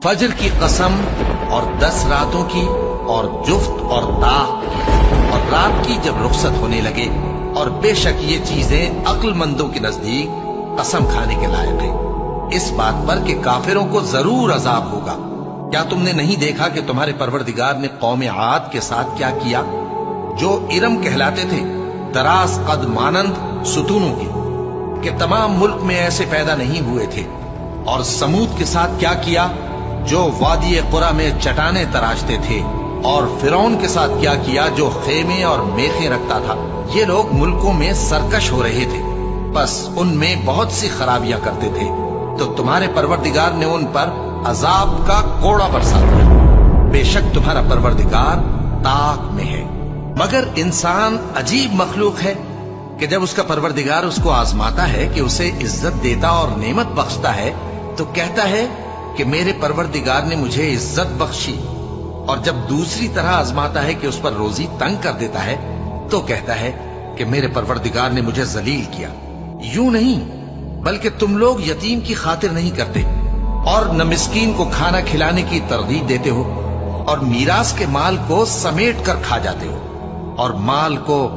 फजर की कसम और 10 रातों की और जुफ्त और ताक और रात की जब रुखसत होने लगे, और बेशक ये चीजें अक्लमंदों के नजदीक कसम खाने के लायक है, इस बात पर कि काफिरों को जरूर अजाब होगा। क्या तुमने नहीं देखा कि तुम्हारे परवरदिगार ने कौम आद के साथ क्या किया, जो इरम कहलाते थे, दराज कद मानंद सुतूनों के, कि तमाम मुल्क में ऐसे पैदा नहीं हुए थे। और समूद के साथ क्या किया, जो वादी कुरा में चटाने तराशते थे। और फिरौन के साथ क्या किया, जो खेमे और मेखे रखता था। ये लोग मुल्कों में सरकश हो रहे थे, बस उनमें बहुत सी खराबियां करते थे, तो तुम्हारे परवरदिगार ने उन पर अजाब का कोड़ा बरसा दिया। बेशक तुम्हारा परवरदिगार ताक में है। मगर इंसान अजीब मखलूक है कि जब उसका परवरदिगार उसको आजमाता है, कि उसे इज्जत देता और नेमत बख्शता है, तो कहता है कि मेरे परवरदिगार ने मुझे इज्जत बख्शी। और जब दूसरी तरह आजमाता है कि उस पर रोजी तंग कर देता है, तो कहता है कि मेरे परवरदिगार ने मुझे जलील किया। यूं नहीं, बल्कि तुम लोग यतीम की खातिर नहीं करते, और न मिस्कीन को खाना खिलाने की तरगीब देते हो, और मीरास के माल को समेट कर खा जाते हो, और माल को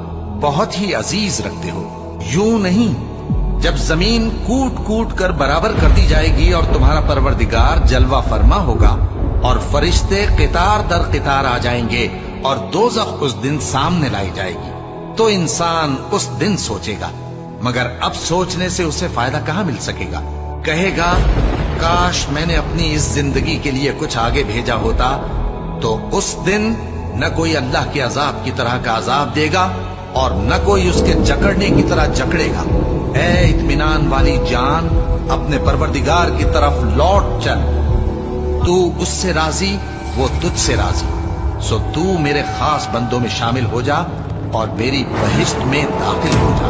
बहुत ही अजीज रखते हो। यूं नहीं, जब जमीन कूट कूट कर बराबर कर दी जाएगी और तुम्हारा परवरदिगार जलवा फरमा होगा, और फरिश्ते कितार दर कितार आ जाएंगे, और दोज़ख उस दिन सामने लाई जाएगी, तो इंसान उस दिन सोचेगा, मगर अब सोचने से उसे फायदा कहां मिल सकेगा। कहेगा, काश मैंने अपनी इस जिंदगी के लिए कुछ आगे भेजा होता, तो उस दिन न कोई अल्लाह के अजाब की तरह का अजाब देगा, और न कोई उसके जकड़ने की तरह जकड़ेगा। ऐ इत्मीनान वाली जान, अपने परवरदिगार की तरफ लौट चल। तू उससे राजी, वो तुझसे राजी। सो तू मेरे खास बंदों में शामिल हो जा और मेरी बहिश्त में दाखिल हो जा।